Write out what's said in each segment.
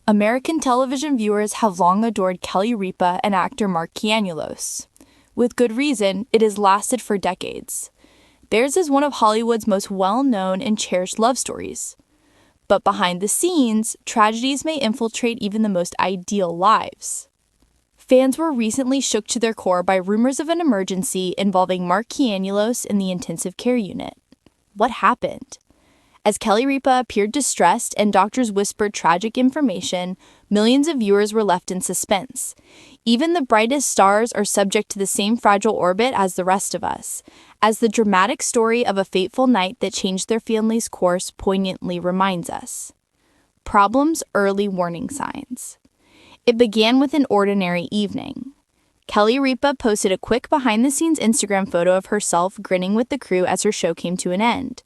American television viewers have long adored Kelly Ripa and actor Mark Kianulos. With good reason, it has lasted for decades. Theirs is one of Hollywood's most well-known and cherished love stories. But behind the scenes, tragedies may infiltrate even the most ideal lives. Fans were recently shook to their core by rumors of an emergency involving Mark Kianulos in the intensive care unit. What happened? As Kelly Ripa appeared distressed and doctors whispered tragic information, millions of viewers were left in suspense. Even the brightest stars are subject to the same fragile orbit as the rest of us, as the dramatic story of a fateful night that changed their family's course poignantly reminds us. Problems, early warning signs. It began with an ordinary evening. Kelly Ripa posted a quick behind-the-scenes Instagram photo of herself grinning with the crew as her show came to an end.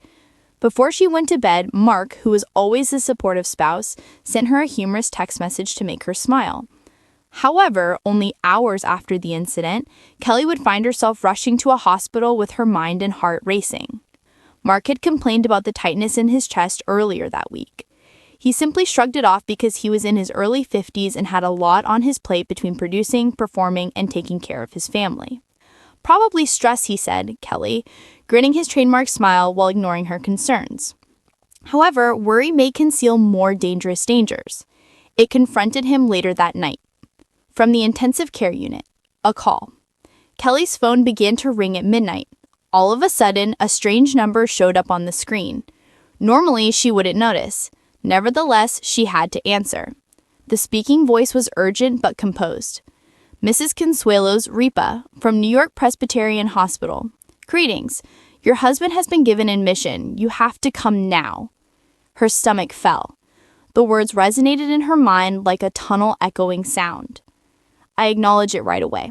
Before she went to bed, Mark, who was always a supportive spouse, sent her a humorous text message to make her smile. However, only hours after the incident, Kelly would find herself rushing to a hospital with her mind and heart racing. Mark had complained about the tightness in his chest earlier that week. He simply shrugged it off because he was in his early 50s and had a lot on his plate between producing, performing, and taking care of his family. Probably stress, he said, Kelly, grinning his trademark smile while ignoring her concerns. However, worry may conceal more dangerous dangers. It confronted him later that night. From the intensive care unit, a call. Kelly's phone began to ring at midnight. All of a sudden, a strange number showed up on the screen. Normally, she wouldn't notice. Nevertheless, she had to answer. The speaking voice was urgent but composed. Mrs. Consuelos Ripa, from New York Presbyterian Hospital. Greetings. Your husband has been given admission. You have to come now. Her stomach fell. The words resonated in her mind like a tunnel-echoing sound. I acknowledged it right away.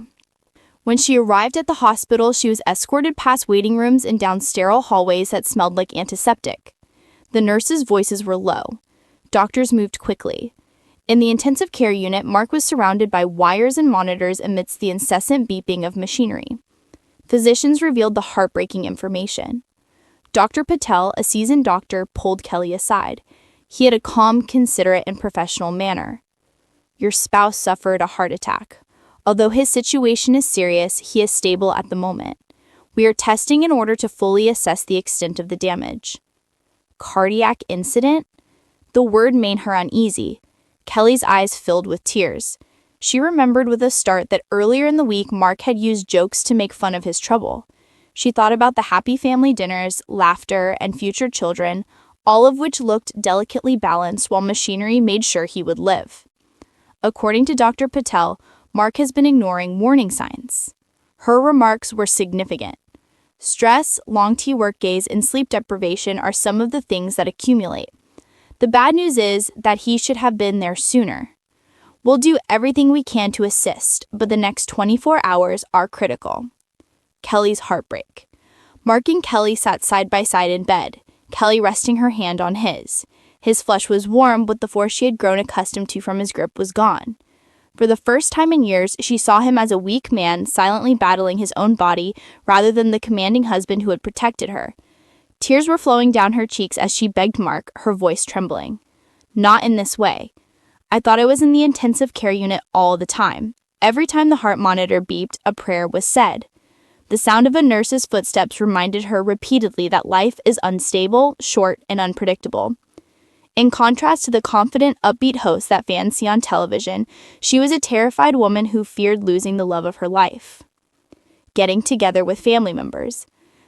When she arrived at the hospital, she was escorted past waiting rooms and down sterile hallways that smelled like antiseptic. The nurses' voices were low. Doctors moved quickly. In the intensive care unit, Mark was surrounded by wires and monitors amidst the incessant beeping of machinery. Physicians revealed the heartbreaking information. Dr. Patel, a seasoned doctor, pulled Kelly aside. He had a calm, considerate, and professional manner. Your spouse suffered a heart attack. Although his situation is serious, he is stable at the moment. We are testing in order to fully assess the extent of the damage. Cardiac incident? The word made her uneasy. Kelly's eyes filled with tears. She remembered with a start that earlier in the week Mark had used jokes to make fun of his trouble. She thought about the happy family dinners, laughter, and future children, all of which looked delicately balanced while machinery made sure he would live. According to Dr. Patel, Mark has been ignoring warning signs. Her remarks were significant. Stress, long T-work days, and sleep deprivation are some of the things that accumulate. The bad news is that he should have been there sooner. We'll do everything we can to assist, but the next 24 hours are critical. Kelly's heartbreak. Mark and Kelly sat side by side in bed, Kelly resting her hand on his. His flesh was warm, but the force she had grown accustomed to from his grip was gone. For the first time in years, she saw him as a weak man silently battling his own body rather than the commanding husband who had protected her. Tears were flowing down her cheeks as she begged Mark, her voice trembling. Not in this way. I thought I was in the intensive care unit all the time. Every time the heart monitor beeped, a prayer was said. The sound of a nurse's footsteps reminded her repeatedly that life is unstable, short, and unpredictable. In contrast to the confident, upbeat host that fans see on television, she was a terrified woman who feared losing the love of her life. Getting together with family members.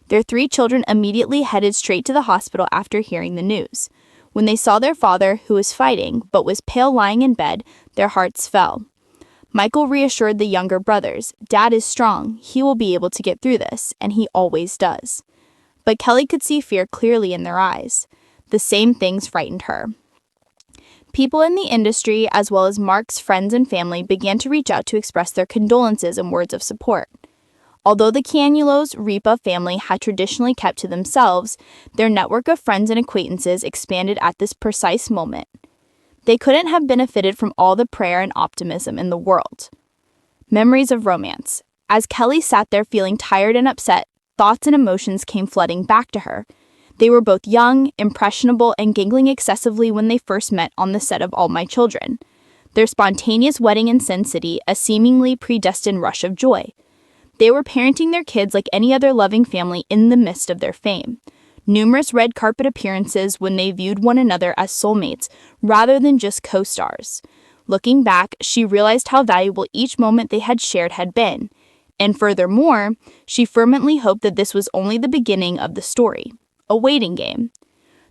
Their 3 children immediately headed straight to the hospital after hearing the news. When they saw their father, who was fighting but was pale lying in bed, their hearts fell. Michael reassured the younger brothers, Dad is strong, he will be able to get through this, and he always does. But Kelly could see fear clearly in their eyes. The same things frightened her. People in the industry, as well as Mark's friends and family, began to reach out to express their condolences and words of support. Although the Kianulos Ripa family had traditionally kept to themselves, their network of friends and acquaintances expanded at this precise moment. They couldn't have benefited from all the prayer and optimism in the world. Memories of romance. As Kelly sat there feeling tired and upset, thoughts and emotions came flooding back to her. They were both young, impressionable, and giggling excessively when they first met on the set of All My Children. their spontaneous wedding in Sin City a seemingly predestined rush of joy. They were parenting their kids like any other loving family in the midst of their fame. Numerous red carpet appearances when they viewed one another as soulmates rather than just co-stars. Looking back, she realized how valuable each moment they had shared had been. And furthermore, she fervently hoped that this was only the beginning of the story, a waiting game.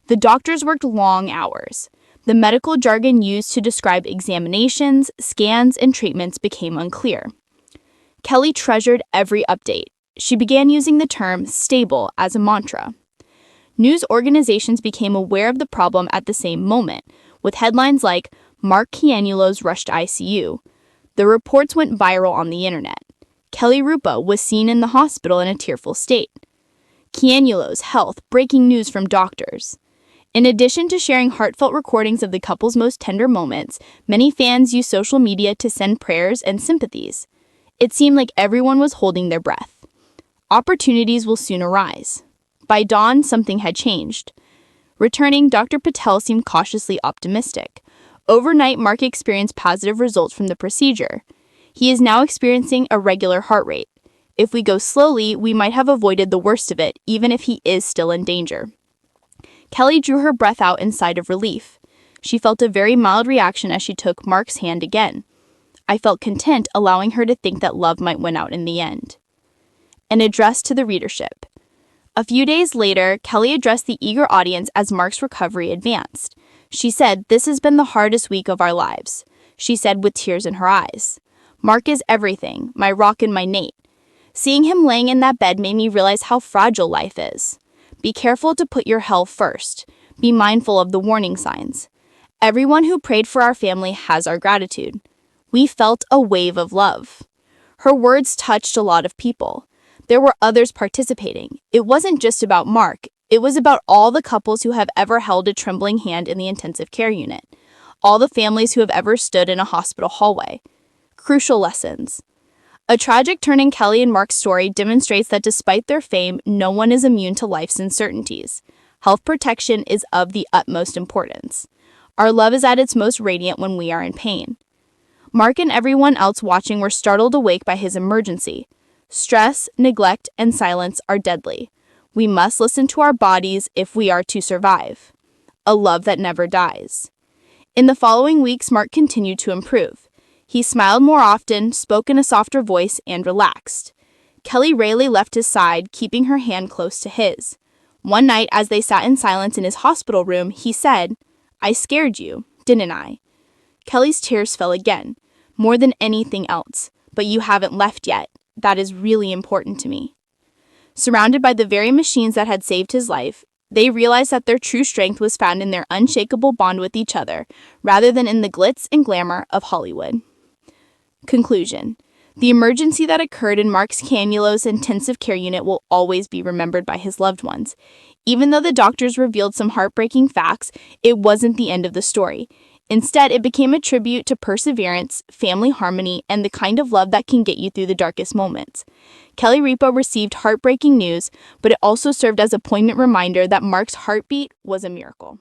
The doctors worked long hours. The medical jargon used to describe examinations, scans, and treatments became unclear. Kelly treasured every update. She began using the term stable as a mantra. News organizations became aware of the problem at the same moment, with headlines like, "Mark Cianulos rushed ICU." The reports went viral on the internet. Kelly Ripa was seen in the hospital in a tearful state. Cianulos' health, breaking news from doctors. In addition to sharing heartfelt recordings of the couple's most tender moments, many fans used social media to send prayers and sympathies. It seemed like everyone was holding their breath. Opportunities will soon arise. By dawn, something had changed. Returning, Dr. Patel seemed cautiously optimistic. Overnight, Mark experienced positive results from the procedure. He is now experiencing a regular heart rate. If we go slowly, we might have avoided the worst of it, even if he is still in danger. Kelly drew her breath out in sigh of relief. She felt a very mild reaction as she took Mark's hand again. I felt content, allowing her to think that love might win out in the end. An address to the readership. A few days later, Kelly addressed the eager audience as Mark's recovery advanced. She said, "This has been the hardest week of our lives," she said with tears in her eyes. "Mark is everything, my rock and my Nate. Seeing him laying in that bed made me realize how fragile life is. Be careful to put your health first. Be mindful of the warning signs. Everyone who prayed for our family has our gratitude. We felt a wave of love." Her words touched a lot of people. There were others participating. It wasn't just about Mark. It was about all the couples who have ever held a trembling hand in the intensive care unit. All the families who have ever stood in a hospital hallway. Crucial lessons. A tragic turn in Kelly and Mark's story demonstrates that despite their fame, no one is immune to life's uncertainties. Health protection is of the utmost importance. Our love is at its most radiant when we are in pain. Mark and everyone else watching were startled awake by his emergency. Stress, neglect, and silence are deadly. We must listen to our bodies if we are to survive. A love that never dies. In the following weeks, Mark continued to improve. He smiled more often, spoke in a softer voice, and relaxed. Kelly rarely left his side, keeping her hand close to his. One night, as they sat in silence in his hospital room, he said, "I scared you, didn't I?" Kelly's tears fell again. "More than anything else, but you haven't left yet. That is really important to me." Surrounded by the very machines that had saved his life, they realized that their true strength was found in their unshakable bond with each other, rather than in the glitz and glamour of Hollywood. Conclusion. The emergency that occurred in Mark Cianulos' intensive care unit will always be remembered by his loved ones. Even though the doctors revealed some heartbreaking facts, it wasn't the end of the story. Instead, it became a tribute to perseverance, family harmony, and the kind of love that can get you through the darkest moments. Kelly Ripa received heartbreaking news, but it also served as a poignant reminder that Mark's heartbeat was a miracle.